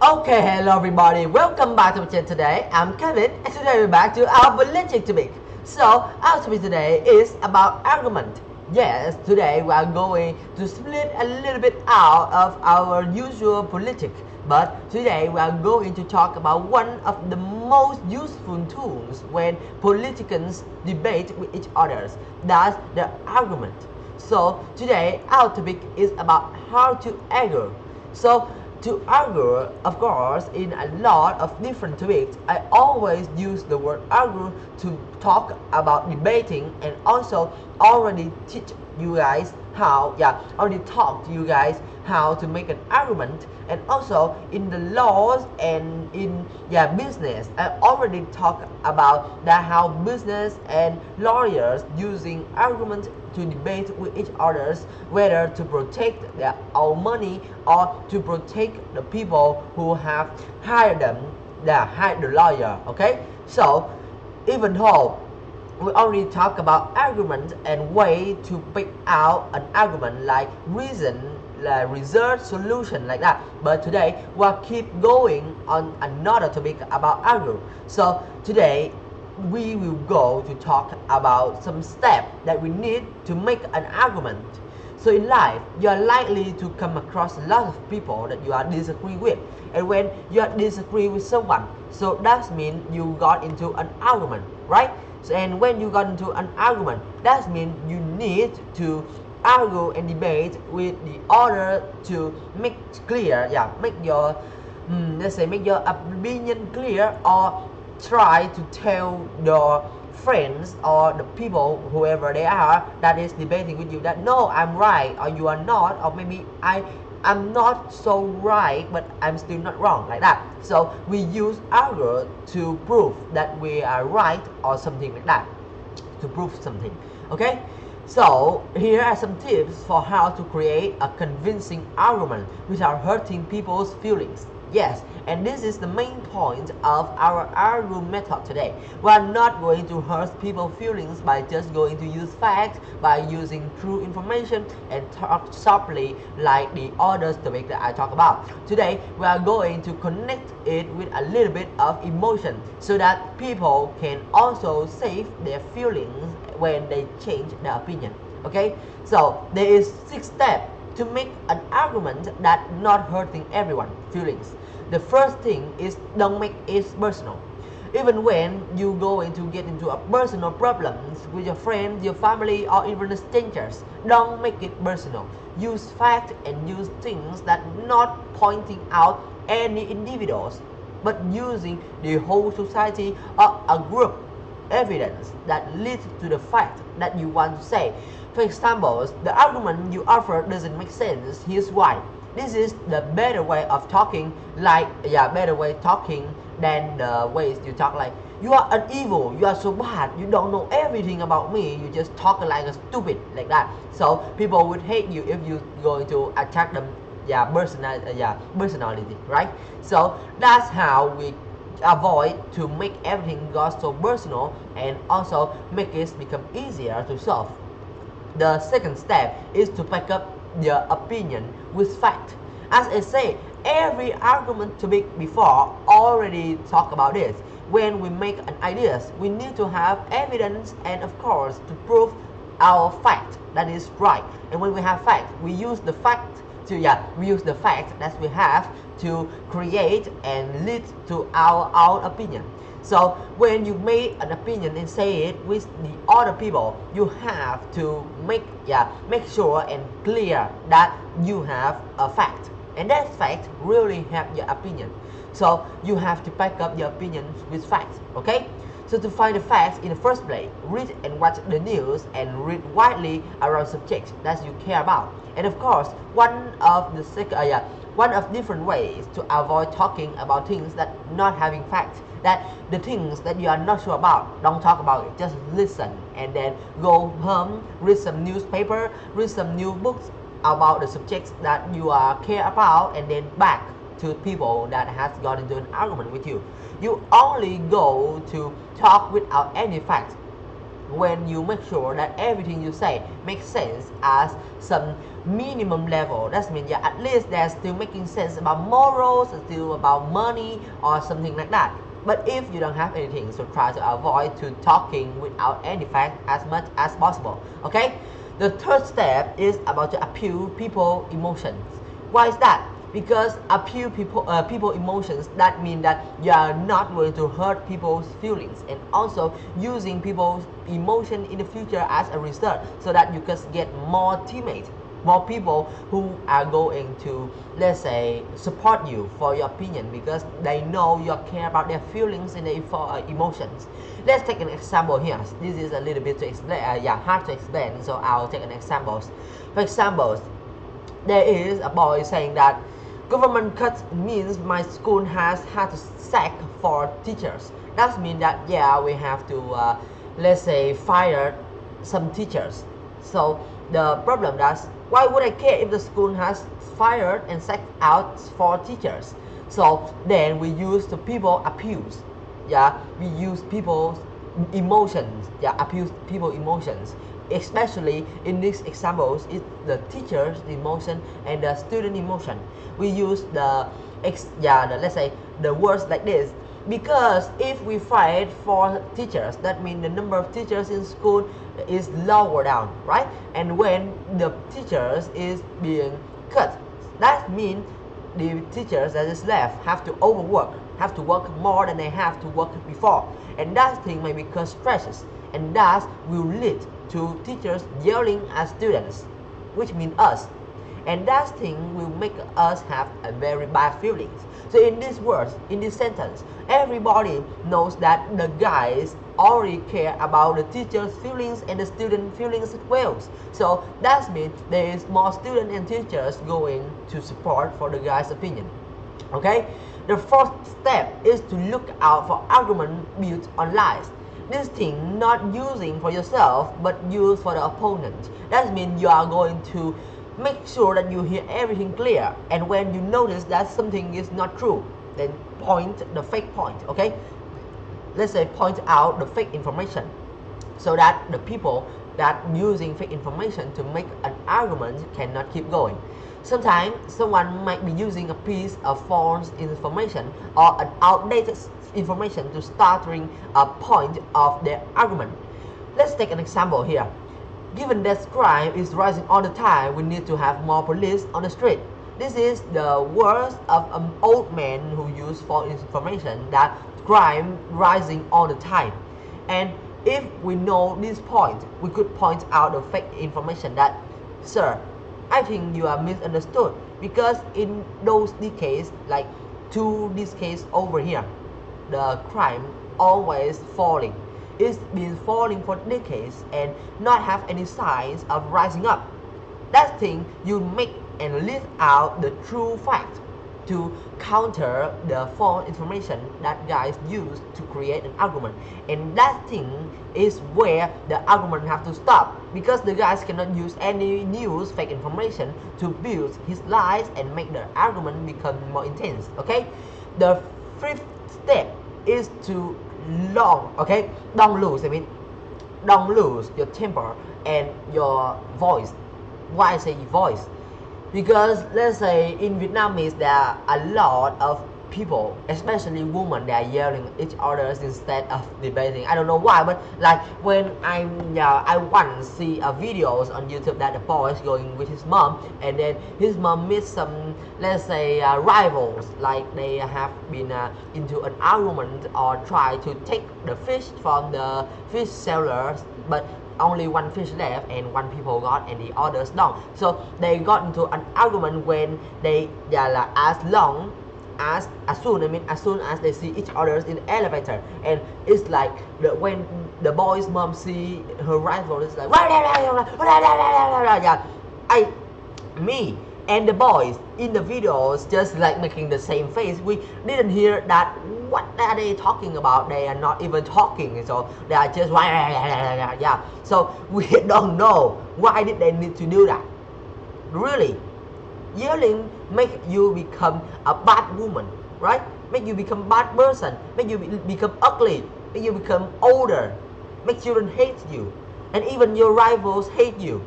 Okay, hello everybody. Welcome back to my channel today. I'm Kevin, and today we're back to our politic topic. So, our topic today is about argument. Yes, today we are going to split a little bit out of our usual politic. But today we are going to talk about one of the most useful tools when politicians debate with each other. That's the argument. So today our topic is about how to argue. So to argue, of course, in a lot of different topics, I always use the word argue to talk about debating, and also already teach you guys how, already talk to you guys how to make an argument, and also in the laws and in business. I already talk about that how business and lawyers using arguments to debate with each others whether to protect their own money or to protect the people who have hired them, that hired the lawyer. Okay, so even though we already talk about argument and way to pick out an argument like reason, like research, solution, like that, but today we'll keep going on another topic about argue. So today we will go to talk about some steps that we need to make an argument. So in life, you are likely to come across a lot of people that you are disagree with, and when you are disagree with someone, so that means you got into an argument, right? So, and when you got into an argument, that means you need to argue and debate with the other to make clear, make your let's say make your opinion clear, or try to tell your friends or the people, whoever they are, that is debating with you, that no, I'm right or you are not, or maybe I'm not so right but I'm still not wrong, like that. So we use argue to prove that we are right or something like that, to prove something. Okay, so here are some tips for how to create a convincing argument without hurting people's feelings. Yes, and this is the main point of our argue method today. We are not going to hurt people's feelings by just going to use facts, by using true information and talk softly like the other topic that I talk about. Today we are going to connect it with a little bit of emotion so that people can also save their feelings when they change their opinion. Okay, so there is 6 steps to make an argument that not hurting everyone feelings. The first thing is don't make it personal. Even when you go into get into a personal problems with your friends, your family, or even strangers, don't make it personal. Use fact and use things that not pointing out any individuals, but using the whole society or a group evidence that leads to the fact that you want to say. For example, the argument you offer doesn't make sense. Here's why. This is the better way of talking, better way talking than the ways you talk like you are an evil, you are so bad, you don't know everything about me, you just talk like a stupid, like that. So people would hate you if you going to attack them, personality, right? So that's how we avoid to make everything go so personal, and also make it become easier to solve. The second step is to back up your opinion with fact. As I say, every argument to be before already talk about this. When we make an ideas, we need to have evidence and of course to prove our fact that is right. And when we have fact, we use the fact we use the fact that we have to create and lead to our own opinion. So when you make an opinion and say it with the other people, you have to make sure and clear that you have a fact, and that fact really have your opinion. So you have to back up your opinion with facts. Okay. So to find the facts in the first place, read and watch the news and read widely around subjects that you care about. And of course, one of different ways to avoid talking about things that not having facts, that the things that you are not sure about, don't talk about it, just listen, and then go home, read some newspaper, read some new books about the subjects that you are care about, and then back to people that has got into an argument with you. You only go to talk without any facts. when you make sure that everything you say makes sense as some minimum level. That means yeah, at least they're still making sense about morals, still about money or something like that. But if you don't have anything, so try to avoid to talking without any fact as much as possible. Okay? The third step is about to appeal people emotions. Why is that? Because appeal people emotions, that means that you are not going to hurt people's feelings, and also using people's emotion in the future as a result, so that you can get more teammates, more people who are going to, let's say, support you for your opinion, because they know you care about their feelings and their emotions. Let's take an example here. This is a little bit to explain, hard to explain, so I'll take an example. For example, there is a boy saying that government cuts means my school has had to sack 4 teachers. That means that yeah, we have to let's say fire some teachers. So the problem is, why would I care if the school has fired and sacked out 4 teachers? So then we use the people abuse. Yeah, we use people's emotions. Yeah, abuse people emotions. Especially in these examples, it's the teacher's emotion and the student emotion. We use the let's say the words like this, because if we fight for teachers, that means the number of teachers in school is lower down, right? And when the teachers is being cut, that means the teachers that is left have to overwork, have to work more than they have to work before, and that thing may cause stresses, and that will lead to teachers yelling at students, which means us, and that thing will make us have a very bad feelings. So in these words, in this sentence, everybody knows that the guys already care about the teacher's feelings and the student feelings as well. So that means there is more students and teachers going to support for the guy's opinion. Okay, the fourth step is to look out for argument built on lies. This thing not using for yourself but use for the opponent. That means you are going to make sure that you hear everything clear, and when you notice that something is not true, then point the fake point. Okay, let's say point out the fake information, so that the people that using fake information to make an argument cannot keep going. Sometimes someone might be using a piece of false information or an outdated information to starting a point of their argument. Let's take an example here. Given that crime is rising all the time, we need to have more police on the street. This is the words of an old man who used false information that crime rising all the time. And if we know this point, we could point out the fake information that, sir, I think you are misunderstood, because in those decades, like this case over here, the crime always falling. It's been falling for decades and not have any signs of rising up. That thing you make and list out the true fact to counter the false information that guys use to create an argument, and that thing is where the argument have to stop, because the guys cannot use any news fake information to build his lies and make the argument become more intense. Okay, the fifth step is to don't lose your temper and your voice. Why I say voice? Because let's say in Vietnamese there are a lot of people, especially women, they are yelling at each other instead of debating. I don't know why, but like when I once see videos on YouTube that the boy is going with his mom, and then his mom meets some, let's say, rivals, like they have been into an argument or try to take the fish from the fish sellers, but only one fish left and one people got and the others don't. So they got into an argument when they as soon as they see each other in the elevator, and it's like when the boy's mom see her rival, it's like me and the boys in the videos just like making the same face. We didn't hear that what are they talking about. They are not even talking, so they are just so we don't know why did they need to do that. Really, yelling make you become a bad woman, right? Make you become bad person, make you become ugly, make you become older. make children hate you, and even your rivals hate you.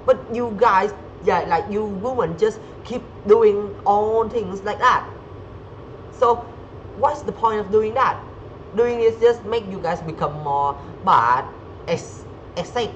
But you guys, yeah, like you women just keep doing all things like that. So what's the point of doing that? Doing this just make you guys become more bad, except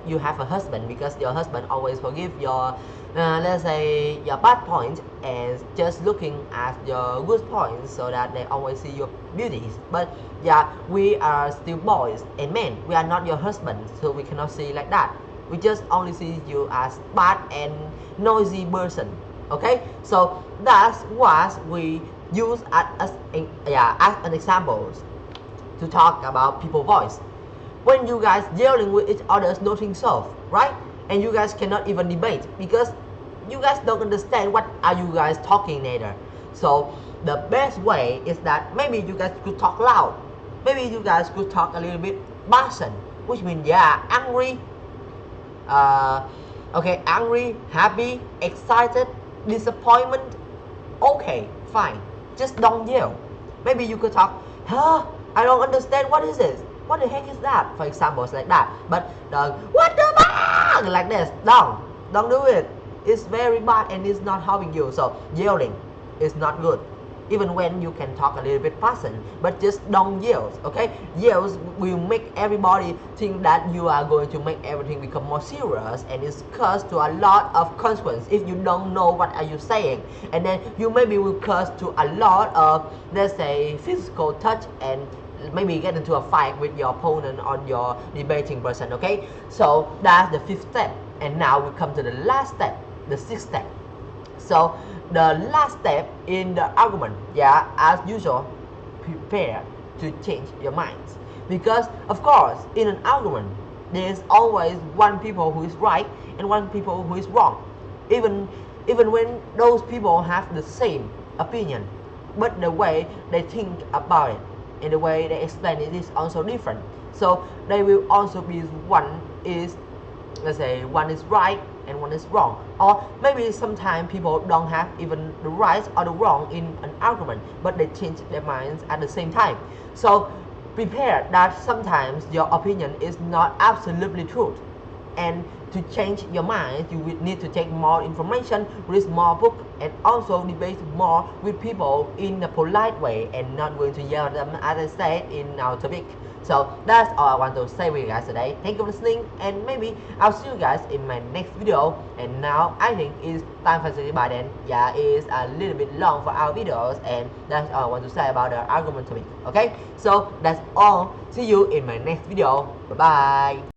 you have a husband, because your husband always forgive your let's say your bad points and just looking at your good points, so that they always see your beauties. But yeah, we are still boys and men, we are not your husband, so we cannot see like that. We just only see you as bad and noisy person. Okay, so that's what we use as an example to talk about people voice. When you guys yelling with each other, nothing solved, right? And you guys cannot even debate because you guys don't understand what are you guys talking neither. So the best way is that maybe you guys could talk loud, maybe you guys could talk a little bit passion, which means yeah, angry, okay, angry, happy, excited, disappointment. Okay, fine, just don't yell. Maybe you could talk, huh, I don't understand, what is this, what the heck is that, for examples like that. But what the fuck, like this, don't do it. It's very bad and it's not helping you. So yelling is not good, even when you can talk a little bit passion, but just don't yell. Okay, yells will make everybody think that you are going to make everything become more serious, and it's cause to a lot of consequence if you don't know what are you saying. And then you maybe will cause to a lot of, let's say, physical touch, and maybe get into a fight with your opponent or your debating person. Okay, so that's the 5th step, and now we come to the last step, the 6th step. So the last step in the argument, yeah, as usual, prepare to change your minds, because of course in an argument there's always one people who is right and one people who is wrong, even when those people have the same opinion, but the way they think about it and the way they explain it is also different. So they will also be, one is, let's say, one is right and one is wrong, or maybe sometimes people don't have even the right or the wrong in an argument, but they change their minds at the same time. So prepare that sometimes your opinion is not absolutely true, and to change your mind you will need to take more information, read more book, and also debate more with people in a polite way and not going to yell at them, as I said in our topic. So that's all I want to say with you guys today. Thank you for listening, and maybe I'll see you guys in my next video. And now I think it's time for saying bye then. Yeah, it's a little bit long for our videos, and that's all I want to say about the argument topic. Okay, so that's all. See you in my next video. Bye bye.